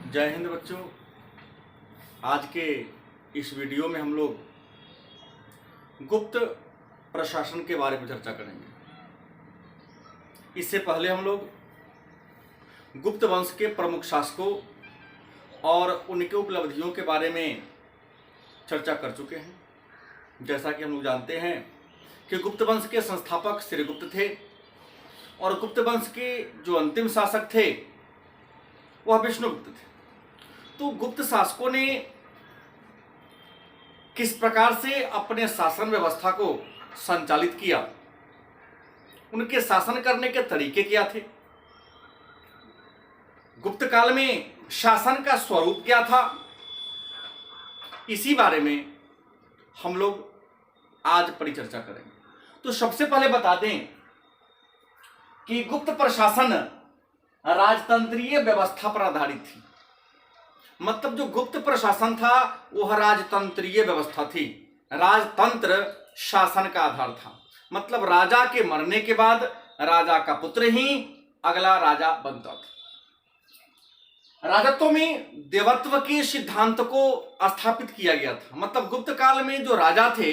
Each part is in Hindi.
जय हिंद बच्चों। आज के इस वीडियो में हम लोग गुप्त प्रशासन के बारे में चर्चा करेंगे। इससे पहले हम लोग गुप्त वंश के प्रमुख शासकों और उनके उपलब्धियों के बारे में चर्चा कर चुके हैं। जैसा कि हम लोग जानते हैं कि गुप्त वंश के संस्थापक श्रीगुप्त थे और गुप्त वंश के जो अंतिम शासक थे वह विष्णुगुप्त थे। तो गुप्त शासकों ने किस प्रकार से अपने शासन व्यवस्था को संचालित किया, उनके शासन करने के तरीके क्या थे, गुप्त काल में शासन का स्वरूप क्या था, इसी बारे में हम लोग आज परिचर्चा करेंगे। तो सबसे पहले बता दें कि गुप्त प्रशासन राजतंत्रीय व्यवस्था पर आधारित थी। मतलब जो गुप्त प्रशासन था वह राजतंत्रीय व्यवस्था थी। राजतंत्र शासन का आधार था। मतलब राजा के मरने के बाद राजा का पुत्र ही अगला राजा बनता था। राजत्व में देवत्व के सिद्धांत को स्थापित किया गया था। मतलब गुप्त काल में जो राजा थे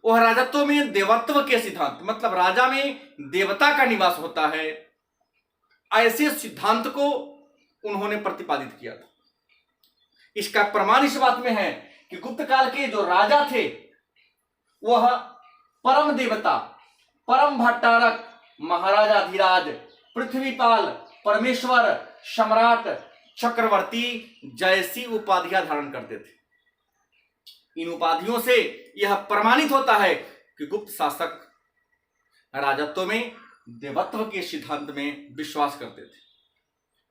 वह राजत्व में देवत्व के सिद्धांत, मतलब राजा में देवता का निवास होता है, ऐसे सिद्धांत को उन्होंने प्रतिपादित किया था। इसका प्रमाण इस बात में है कि गुप्त काल के जो राजा थे वह परम देवता, परम भट्टारक, महाराजाधिराज, पृथ्वीपाल, परमेश्वर, सम्राट, चक्रवर्ती जैसी उपाधियां धारण करते थे। इन उपाधियों से यह प्रमाणित होता है कि गुप्त शासक राजत्व में देवत्व के सिद्धांत में विश्वास करते थे।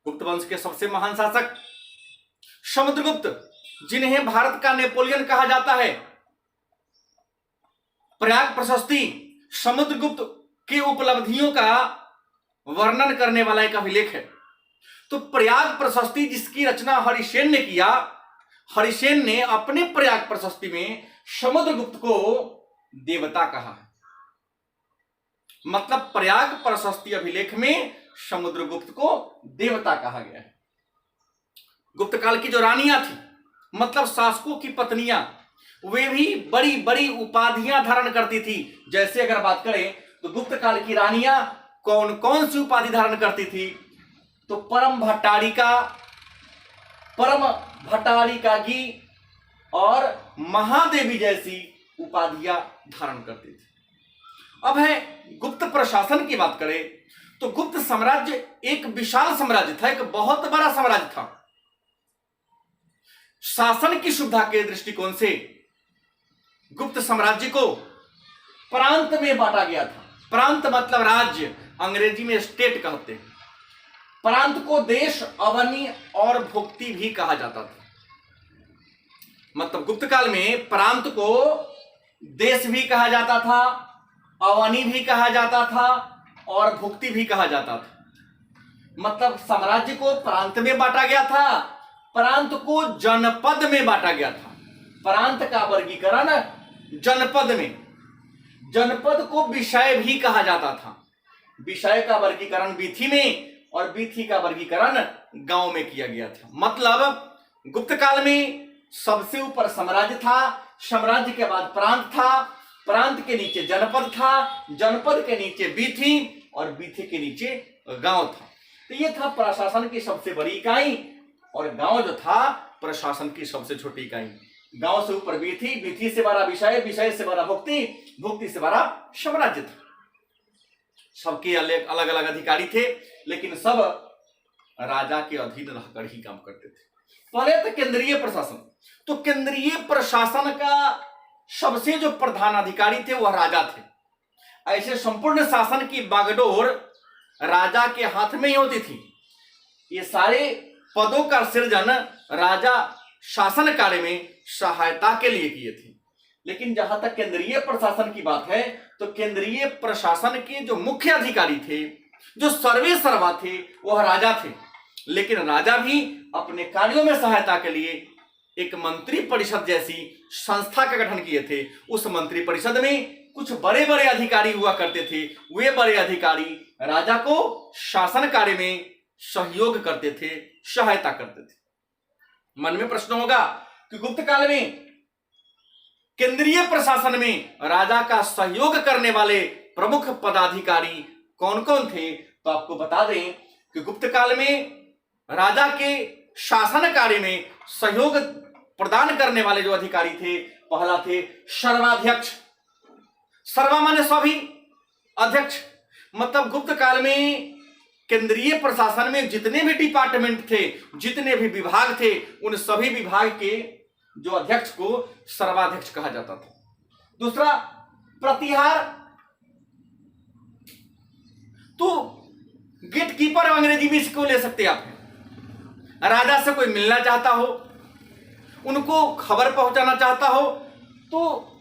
गुप्त वंश के सबसे महान शासक समुद्रगुप्त, जिन्हें भारत का नेपोलियन कहा जाता है। प्रयाग प्रशस्ति समुद्रगुप्त की उपलब्धियों का वर्णन करने वाला एक अभिलेख है। तो प्रयाग प्रशस्ति जिसकी रचना हरिसेन ने किया, हरिसेन ने अपने प्रयाग प्रशस्ति में समुद्रगुप्त को देवता कहा है। मतलब प्रयाग प्रशस्ति अभिलेख में समुद्रगुप्त को देवता कहा गया है। गुप्त काल की जो रानियां थी, मतलब शासकों की पत्नियां, वे भी बड़ी बड़ी उपाधियां धारण करती थी। जैसे अगर बात करें तो गुप्त काल की रानियां कौन कौन सी उपाधि धारण करती थी, तो परम भट्टारिका की और महादेवी जैसी उपाधियां धारण करती थी। अब है गुप्त प्रशासन की बात करें तो गुप्त साम्राज्य एक विशाल साम्राज्य था, एक बहुत बड़ा साम्राज्य था। शासन की सुविधा के दृष्टिकोण से गुप्त साम्राज्य को प्रांत में बांटा गया था। प्रांत मतलब राज्य, अंग्रेजी में स्टेट कहते हैं। प्रांत को देश, अवनी और भुक्ति भी कहा जाता था। मतलब गुप्त काल में प्रांत को देश भी कहा जाता था, अवनी भी कहा जाता था और भुक्ति भी कहा जाता था। मतलब साम्राज्य को प्रांत में बांटा गया था, प्रांत को जनपद में बांटा गया था। प्रांत का वर्गीकरण जनपद में, जनपद को विषय भी कहा जाता था। विषय का वर्गीकरण वीथी में और वीथी का वर्गीकरण गांव में किया गया था। मतलब गुप्त काल में सबसे ऊपर साम्राज्य था, साम्राज्य के बाद प्रांत था, प्रांत के नीचे जनपद था, जनपद के नीचे वीथी और वीथी के नीचे गांव था। तो ये था प्रशासन की सबसे बड़ी इकाई और गांव जो था प्रशासन की सबसे छोटी इकाई। गांव से ऊपर वीथी, वीथी से बड़ा विषय, विषय से बड़ा भुक्ति, भुक्ति से बड़ा साम्राज्य था। सबके अलग अलग अधिकारी थे, लेकिन सब राजा के अधीन रहकर ही काम करते थे। पहले तो केंद्रीय प्रशासन। तो केंद्रीय प्रशासन का सबसे जो प्रधान अधिकारी थे वह राजा थे। ऐसे संपूर्ण शासन की बागडोर राजा के हाथ में ही होती थी। ये सारे पदों का सृजन राजा शासन कार्य में सहायता के लिए किए थे। लेकिन जहां तक केंद्रीय प्रशासन की बात है तो केंद्रीय प्रशासन के जो मुख्य अधिकारी थे, जो सर्वे सर्वा थे, वह राजा थे। लेकिन राजा भी अपने कार्यों में सहायता के लिए एक मंत्री परिषद जैसी संस्था का गठन किए थे। उस मंत्री परिषद में कुछ बड़े बड़े अधिकारी हुआ करते थे। वे बड़े अधिकारी राजा को शासन कार्य में सहयोग करते थे, सहायता करते थे। मन में प्रश्न होगा कि गुप्त काल में केंद्रीय प्रशासन में राजा का सहयोग करने वाले प्रमुख पदाधिकारी कौन कौन थे। तो आपको बता दें कि गुप्त काल में राजा के शासन कार्य में सहयोग प्रदान करने वाले जो अधिकारी थे, पहला थे सर्वाध्यक्ष। सर्वा माने सभी, अध्यक्ष मतलब गुप्त काल में केंद्रीय प्रशासन में जितने भी डिपार्टमेंट थे, जितने भी विभाग थे, उन सभी विभाग के जो अध्यक्ष को सर्वाध्यक्ष कहा जाता था। दूसरा प्रतिहार, तो गेट कीपर अंग्रेजी में इसको ले सकते आप। राजा से कोई मिलना चाहता हो, उनको खबर पहुंचाना चाहता हो, तो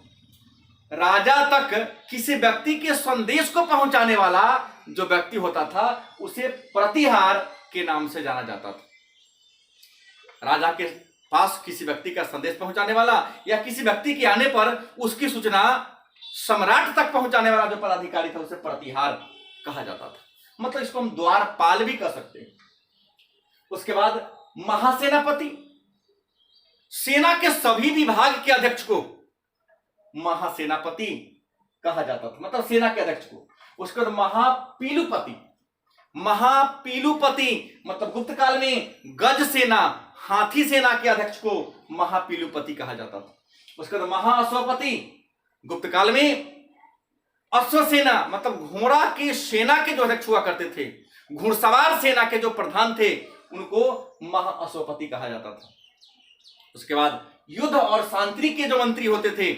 राजा तक किसी व्यक्ति के संदेश को पहुंचाने वाला जो व्यक्ति होता था उसे प्रतिहार के नाम से जाना जाता था। राजा के पास किसी व्यक्ति का संदेश पहुंचाने वाला या किसी व्यक्ति के आने पर उसकी सूचना सम्राट तक पहुंचाने वाला जो पदाधिकारी था उसे प्रतिहार कहा जाता था। मतलब इसको हम द्वारपाल भी कह सकते हैं। उसके बाद महासेनापति, सेना के सभी विभाग के अध्यक्ष को महासेनापति कहा जाता था, मतलब सेना के अध्यक्ष को। उसके बाद महापीलुपति, महापीलुपति मतलब गुप्त काल में गज सेना, हाथी सेना के अध्यक्ष को महापीलुपति कहा जाता था। उसके बाद महाअश्वपति, गुप्त काल में अश्व सेना मतलब घोड़ा के सेना के जो अध्यक्ष हुआ करते थे, घुड़सवार सेना के जो प्रधान थे, उनको महाअश्वपति कहा जाता था। उसके बाद युद्ध और शांति के जो मंत्री होते थे,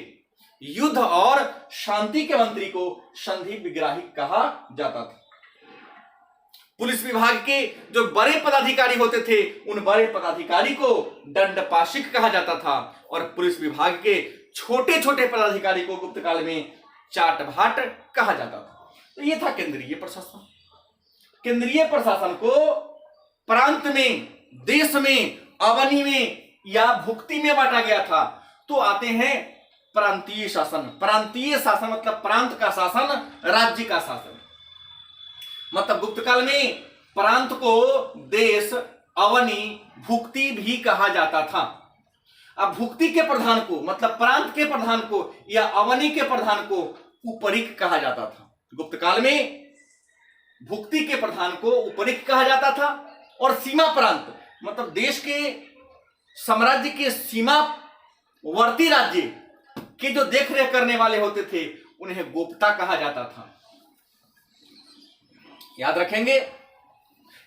युद्ध और शांति के मंत्री को संधि विग्राही कहा जाता था। पुलिस विभाग के जो बड़े पदाधिकारी होते थे, उन बड़े पदाधिकारी को दंडपाशिक कहा जाता था और पुलिस विभाग के छोटे छोटे पदाधिकारी को गुप्त काल में चाट भाट कहा जाता था। तो ये था केंद्रीय प्रशासन। केंद्रीय प्रशासन को प्रांत में, देश में, अवनी में या भुक्ति में बांटा गया था। तो आते हैं प्रांतीय शासन। प्रांतीय शासन मतलब प्रांत का शासन, राज्य का शासन। मतलब गुप्त काल में प्रांत को देश, अवनी, भुक्ति भी कहा जाता था। अब भुक्ति के प्रधान को मतलब प्रांत के प्रधान को या अवनी के प्रधान को उपरिक कहा जाता था। गुप्त काल में भुक्ति के प्रधान को उपरिक कहा जाता था और सीमा प्रांत मतलब देश के साम्राज्य के सीमावर्ती राज्य के जो देखरेख करने वाले होते थे उन्हें गोप्ता कहा जाता था। याद रखेंगे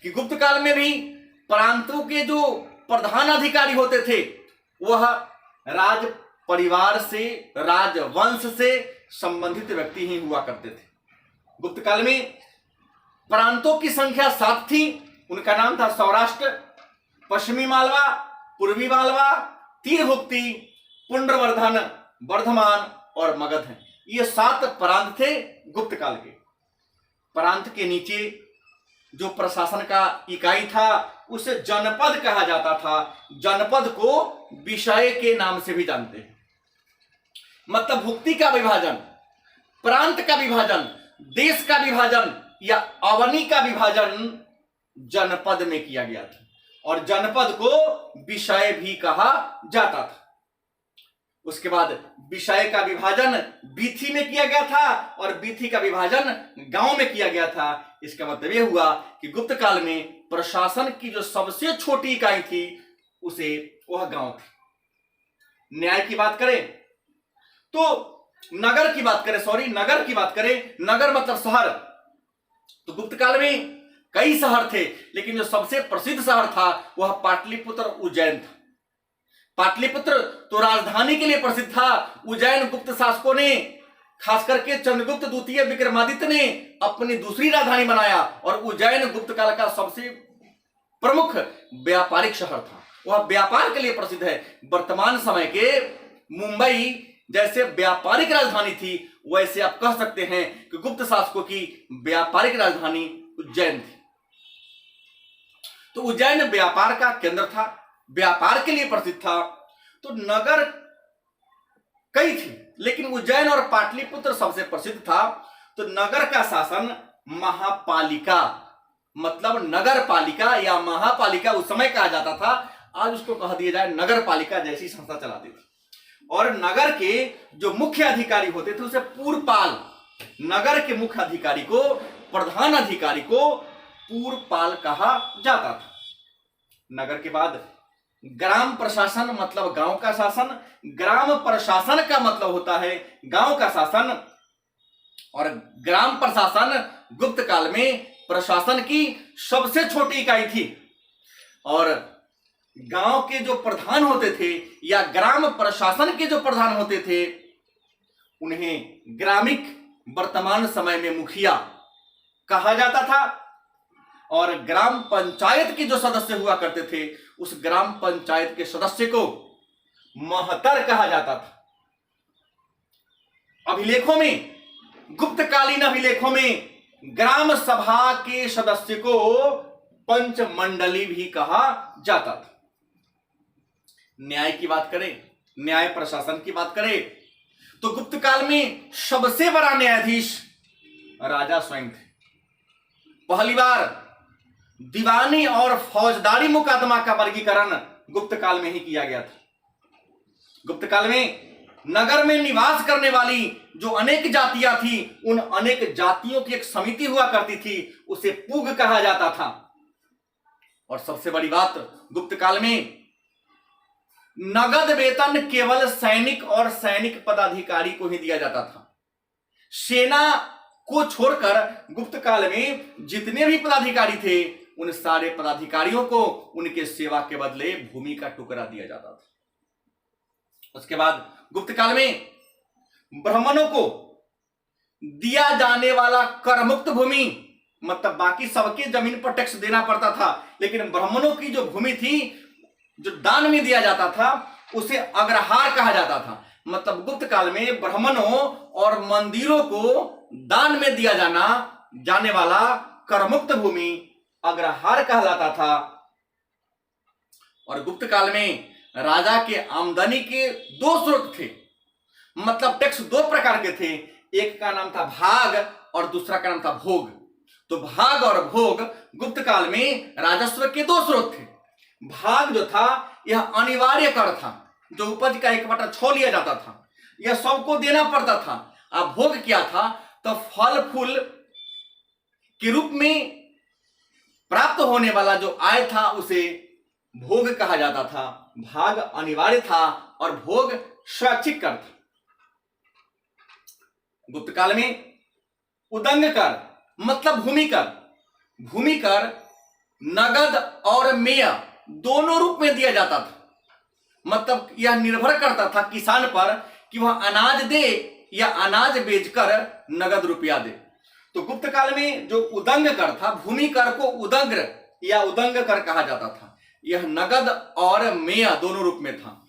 कि गुप्त काल में भी प्रांतों के जो प्रधान अधिकारी होते थे वह राज परिवार से, राजवंश से संबंधित व्यक्ति ही हुआ करते थे। गुप्त काल में प्रांतों की संख्या 7 थी। उनका नाम था सौराष्ट्र, पश्चिमी मालवा, पूर्वी मालवा, तीरभुक्ति, पुंड्रवर्धन, वर्धमान और मगध। ये 7 प्रांत थे गुप्त काल के। प्रांत के नीचे जो प्रशासन का इकाई था उसे जनपद कहा जाता था। जनपद को विषय के नाम से भी जानते हैं। मतलब भुक्ति का विभाजन, प्रांत का विभाजन, देश का विभाजन या अवनी का विभाजन जनपद में किया गया था और जनपद को विषय भी कहा जाता था। उसके बाद विषय का विभाजन बीथी में किया गया था और बीथी का विभाजन गांव में किया गया था। इसका मतलब यह हुआ कि गुप्त काल में प्रशासन की जो सबसे छोटी इकाई थी उसे वह गांव थी। न्याय की बात करें तो नगर की बात करें, नगर मतलब शहर। तो गुप्त काल में कई शहर थे लेकिन जो सबसे प्रसिद्ध शहर था वह पाटलिपुत्र, उज्जैन था। पाटलिपुत्र तो राजधानी के लिए प्रसिद्ध था। उज्जैन गुप्त शासकों ने, खास करके चंद्रगुप्त द्वितीय विक्रमादित्य ने अपनी दूसरी राजधानी बनाया और उज्जैन गुप्त काल का सबसे प्रमुख व्यापारिक शहर था। वह व्यापार के लिए प्रसिद्ध है। वर्तमान समय के मुंबई जैसे व्यापारिक राजधानी थी वैसे आप कह सकते हैं कि गुप्त शासकों की व्यापारिक राजधानी उज्जैन थी। तो उज्जैन व्यापार का केंद्र था, व्यापार के लिए प्रसिद्ध था। तो नगर कई थी लेकिन उज्जैन और पाटलिपुत्र सबसे प्रसिद्ध था। तो नगर का शासन महापालिका मतलब नगर पालिका या महापालिका उस समय कहा जाता था, आज उसको कह दिया जाए नगर पालिका जैसी संस्था चलाती थी। और नगर के जो मुख्य अधिकारी होते थे उसे पूर्वपाल, नगर के मुख्य अधिकारी को, प्रधान अधिकारी को पूर्वपाल कहा जाता था। नगर के बाद ग्राम प्रशासन मतलब गांव का शासन, ग्राम प्रशासन का मतलब होता है गांव का शासन, और ग्राम प्रशासन गुप्त काल में प्रशासन की सबसे छोटी इकाई थी। और गांव के जो प्रधान होते थे या ग्राम प्रशासन के जो प्रधान होते थे उन्हें ग्रामिक, वर्तमान समय में मुखिया कहा जाता था। और ग्राम पंचायत के जो सदस्य हुआ करते थे उस ग्राम पंचायत के सदस्य को महतर कहा जाता था। अभिलेखों में, गुप्तकालीन अभिलेखों में ग्राम सभा के सदस्य को पंचमंडली भी कहा जाता था। न्याय की बात करें, न्याय प्रशासन की बात करें तो गुप्त काल में सबसे बड़ा न्यायाधीश राजा स्वयं थे। पहली बार दीवानी और फौजदारी मुकदमा का वर्गीकरण गुप्त काल में ही किया गया था। गुप्त काल में नगर में निवास करने वाली जो अनेक जातियां थी उन अनेक जातियों की एक समिति हुआ करती थी, उसे पुग कहा जाता था। और सबसे बड़ी बात, गुप्त काल में नगद वेतन केवल सैनिक और सैनिक पदाधिकारी को ही दिया जाता था। सेना को छोड़कर गुप्त काल में जितने भी पदाधिकारी थे उन सारे पदाधिकारियों को उनके सेवा के बदले भूमि का टुकड़ा दिया जाता था। उसके बाद गुप्त काल में ब्राह्मणों को दिया जाने वाला करमुक्त भूमि, मतलब बाकी सबके जमीन पर टैक्स देना पड़ता था, लेकिन ब्राह्मणों की जो भूमि थी जो दान में दिया जाता था उसे अग्रहार कहा जाता था। मतलब गुप्त काल में ब्राह्मणों और मंदिरों को दान में दिया जाने वाला करमुक्त भूमि अग्रहार कहलाता था। और गुप्त काल में राजा के आमदनी के दो स्रोत थे, मतलब टैक्स दो प्रकार के थे, एक का नाम था भाग और दूसरा का नाम था भोग। तो भाग और भोग गुप्त काल में राजस्व के दो स्रोत थे। भाग जो था यह अनिवार्य कर था, जो उपज का 1/6 लिया जाता था, यह सबको देना पड़ता था। अब भोग क्या था, तो फल फूल के रूप में प्राप्त होने वाला जो आय था उसे भोग कहा जाता था। भाग अनिवार्य था और भोग स्वैच्छिक कर था। गुप्त काल में उदंग कर मतलब भूमि कर, भूमि कर नगद और मेय दोनों रूप में दिया जाता था। मतलब यह निर्भर करता था किसान पर कि वह अनाज दे या अनाज बेचकर नगद रुपया दे। तो गुप्त काल में जो उदंग कर था, भूमि कर को उदंग या उदंग कर कहा जाता था। यह नगद और मेय दोनों रूप में था।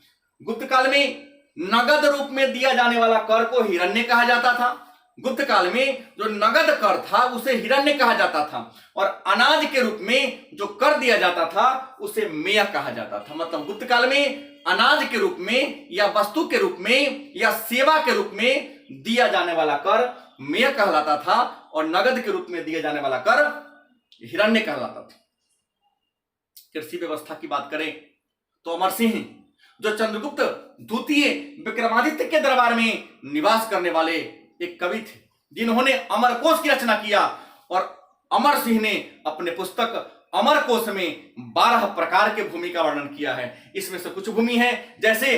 गुप्त काल में नगद रूप में दिया जाने वाला कर को हिरण्य कहा जाता था। गुप्त काल में जो नगद कर था उसे हिरण्य कहा जाता था, और अनाज के रूप में जो कर दिया जाता था उसे मेय कहा जाता था। मतलब गुप्त काल में अनाज के रूप में या वस्तु के रूप में या सेवा के रूप में दिया जाने वाला कर मेय कहलाता था, और नगद के रूप में दिया जाने वाला कर हिरण्य कहलाता था। कृषि व्यवस्था की बात करें तो अमर सिंह जो चंद्रगुप्त द्वितीय विक्रमादित्य के दरबार में निवास करने वाले एक कवि थे, जिन्होंने अमरकोश की रचना किया। और अमर सिंह ने अपने पुस्तक अमरकोश में 12 प्रकार के भूमि का वर्णन किया है। इसमें से कुछ भूमि है जैसे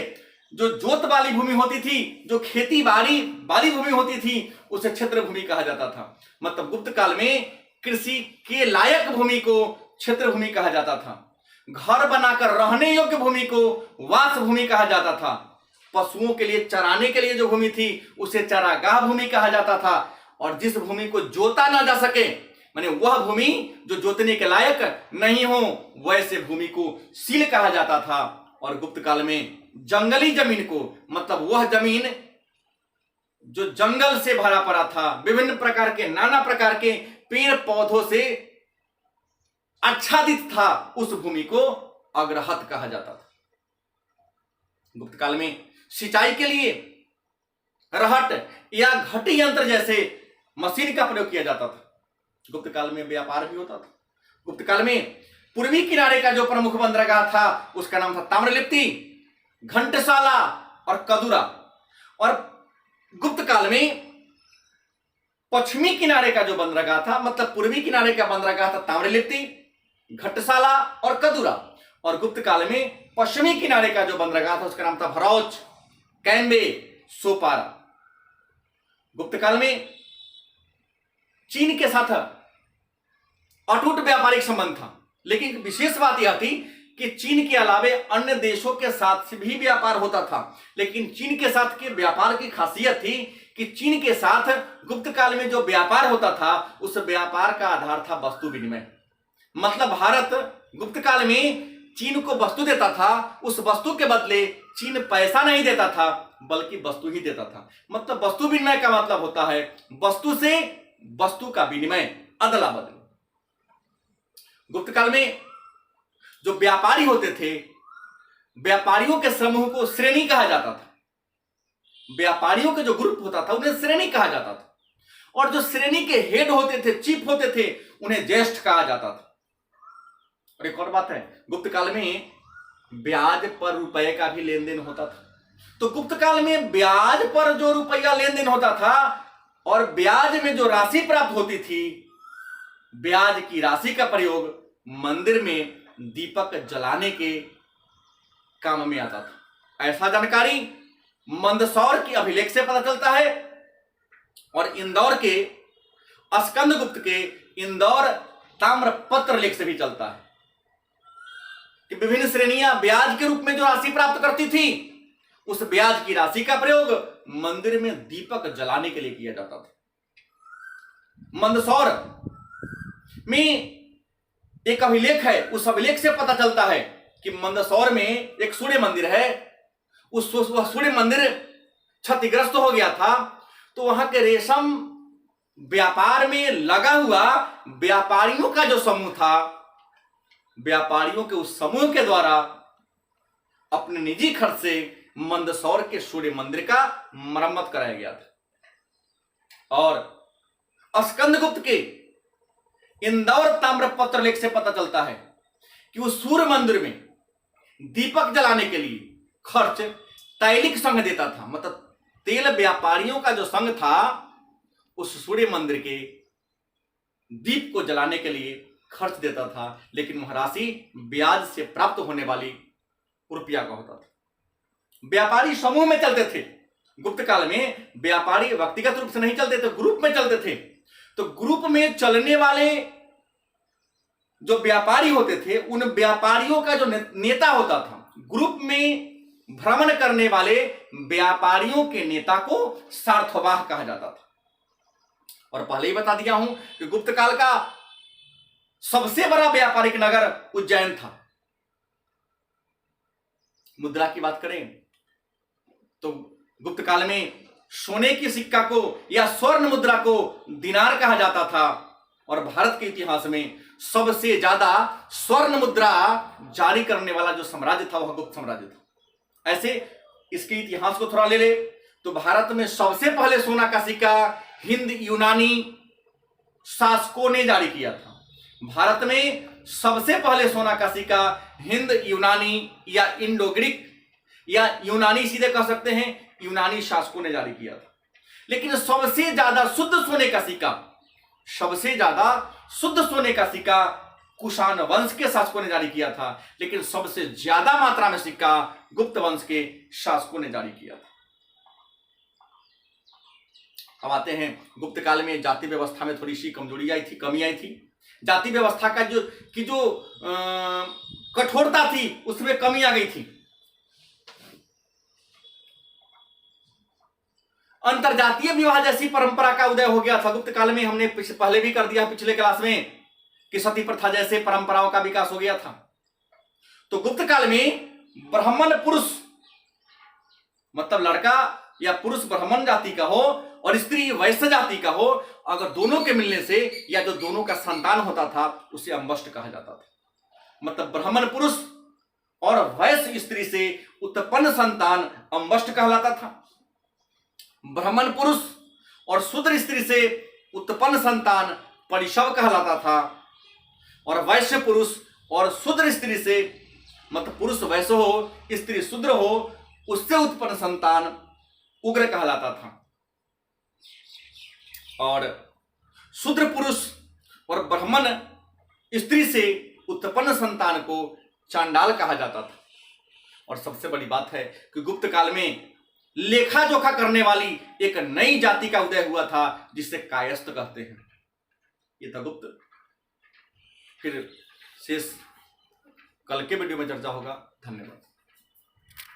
जो जोत वाली भूमि होती थी, जो खेती बाड़ी वाली भूमि होती थी, उसे क्षेत्र भूमि कहा जाता था। मतलब गुप्त काल में कृषि के लायक भूमि को क्षेत्र भूमि कहा जाता था। घर बनाकर रहने योग्य भूमि को वास भूमि कहा जाता था। पशुओं के लिए चराने के लिए जो भूमि थी उसे चरागाह भूमि कहा जाता था। और जिस भूमि को जोता ना जा सके, माने वह भूमि जो जोतने के लायक नहीं हो, वैसे भूमि को सील कहा जाता था। और गुप्त काल में जंगली जमीन को, मतलब वह जमीन जो जंगल से भरा पड़ा था, विभिन्न प्रकार के नाना प्रकार के पेड़ पौधों से आच्छादित था, उस भूमि को अग्रहत कहा जाता था। गुप्त काल में सिंचाई के लिए रहट या घटी यंत्र जैसे मशीन का प्रयोग किया जाता था। गुप्त काल में व्यापार भी होता था। गुप्त काल में पूर्वी किनारे का जो प्रमुख बंदरगाह था उसका नाम था ताम्रलिप्ति, घंटसाला और कदुरा। और गुप्त काल में पश्चिमी किनारे का जो बंदरगाह था, मतलब पूर्वी किनारे का बंदरगाह था ताम्रलिप्ति, घंटसाला और कदुरा। और गुप्त काल में पश्चिमी किनारे का जो बंदरगाह था उसका नाम था भरौच, कैम्बे, सोपारा। गुप्त काल में चीन के साथ अटूट व्यापारिक संबंध था, लेकिन विशेष बात यह थी कि चीन के अलावे अन्य देशों के साथ भी व्यापार होता था। लेकिन चीन के साथ के व्यापार की खासियत थी कि चीन के साथ गुप्त काल में जो व्यापार होता था उस व्यापार का आधार था वस्तु विनिमय। मतलब भारत गुप्त काल में चीन को वस्तु देता था, उस वस्तु के बदले चीन पैसा नहीं देता था बल्कि वस्तु ही देता था। मतलब वस्तु विनिमय का मतलब होता है वस्तु से वस्तु का विनिमय, अदला बदली। गुप्त काल में जो व्यापारी होते थे, व्यापारियों के समूह को श्रेणी कहा जाता था। व्यापारियों के जो ग्रुप होता था उन्हें श्रेणी कहा जाता था। और जो श्रेणी के हेड होते थे, चीफ होते थे, उन्हें ज्येष्ठ कहा जाता था। और एक और बात है, गुप्त काल में ब्याज पर रुपए का भी लेन देन होता था। तो गुप्त काल में ब्याज पर जो रुपया लेन देन होता था और ब्याज में जो राशि प्राप्त होती थी, ब्याज की राशि का प्रयोग मंदिर में दीपक जलाने के काम में आता था। ऐसा जानकारी मंदसौर की अभिलेख से पता चलता है और इंदौर के स्कंदगुप्त के इंदौर ताम्रपत्र लेख से भी चलता है कि विभिन्न श्रेणियां ब्याज के रूप में जो राशि प्राप्त करती थी, उस ब्याज की राशि का प्रयोग मंदिर में दीपक जलाने के लिए किया जाता था। मंदसौर में एक अभिलेख है, उस अभिलेख से पता चलता है कि मंदसौर में एक सूर्य मंदिर है। वह सूर्य मंदिर क्षतिग्रस्त हो गया था, तो वहां के रेशम व्यापार में लगा हुआ व्यापारियों का जो समूह था, व्यापारियों के उस समूह के द्वारा अपने निजी खर्च से मंदसौर के सूर्य मंदिर का मरम्मत कराया गया था। और स्कंदगुप्त के इंदौर ताम्रपत्र लेख से पता चलता है कि उस सूर्य मंदिर में दीपक जलाने के लिए खर्च तैलिक संघ देता था। मतलब तेल व्यापारियों का जो संघ था, उस सूर्य मंदिर के दीप को जलाने के लिए खर्च देता था, लेकिन वह राशि ब्याज से प्राप्त होने वाली रुपया का होता था। व्यापारी समूह में चलते थे। गुप्त काल में व्यापारी व्यक्तिगत रूप से नहीं चलते थे, ग्रुप में चलते थे। तो ग्रुप में चलने वाले जो व्यापारी होते थे, उन व्यापारियों का जो नेता होता था, ग्रुप में भ्रमण करने वाले व्यापारियों के नेता को सार्थवाह कहा जाता था। और पहले ही बता दिया हूं कि गुप्त काल का सबसे बड़ा व्यापारिक नगर उज्जैन था। मुद्रा की बात करें तो गुप्त काल में सोने की सिक्का को या स्वर्ण मुद्रा को दिनार कहा जाता था। और भारत के इतिहास में सबसे ज्यादा स्वर्ण मुद्रा जारी करने वाला जो साम्राज्य था वह गुप्त साम्राज्य था। ऐसे इसके इतिहास को थोड़ा ले ले तो भारत में सबसे पहले सोना का सिक्का हिंद यूनानी शासकों ने जारी किया था। भारत में सबसे पहले सोना का सिक्का हिंद यूनानी या इंडो ग्रीक या यूनानी सीधे कह सकते हैं, यूनानी शासकों ने जारी किया था। लेकिन सबसे ज्यादा शुद्ध सोने का सिक्का, सबसे ज्यादा शुद्ध सोने का सिक्का कुषाण वंश के शासकों ने जारी किया था। लेकिन सबसे ज्यादा मात्रा में सिक्का गुप्त वंश के शासकों ने जारी किया था। अब आते हैं गुप्त काल में जाति व्यवस्था में थोड़ी सी कमजोरी आई थी, कमी आई थी। जाति व्यवस्था का जो कठोरता थी उसमें कमी आ गई थी। अंतरजातीय विवाह जैसी परंपरा का उदय हो गया था गुप्त काल में। हमने पहले भी कर दिया पिछले क्लास में कि सती प्रथा जैसे परंपराओं का विकास हो गया था। तो गुप्त काल में ब्राह्मण पुरुष, मतलब लड़का या पुरुष ब्राह्मण जाति का हो और स्त्री वैश्य जाति का हो, अगर दोनों के मिलने से या जो दोनों का संतान होता था उसे अंबष्ट कहा जाता था। मतलब ब्राह्मण पुरुष और वैश्य स्त्री से उत्पन्न संतान अंबष्ट कहलाता था। ब्राह्मण पुरुष और शूद्र स्त्री से उत्पन्न संतान परिशव कहलाता था। और वैश्य पुरुष और शूद्र स्त्री से, मतलब पुरुष वैश्य हो स्त्री शूद्र हो, उससे उत्पन्न संतान उग्र कहलाता था। और शूद्र पुरुष और ब्राह्मण स्त्री से उत्पन्न संतान को चांडाल कहा जाता था। और सबसे बड़ी बात है कि गुप्त काल में लेखा जोखा करने वाली एक नई जाति का उदय हुआ था जिसे कायस्थ कहते हैं। ये था गुप्त। फिर शेष कल के वीडियो में चर्चा होगा। धन्यवाद।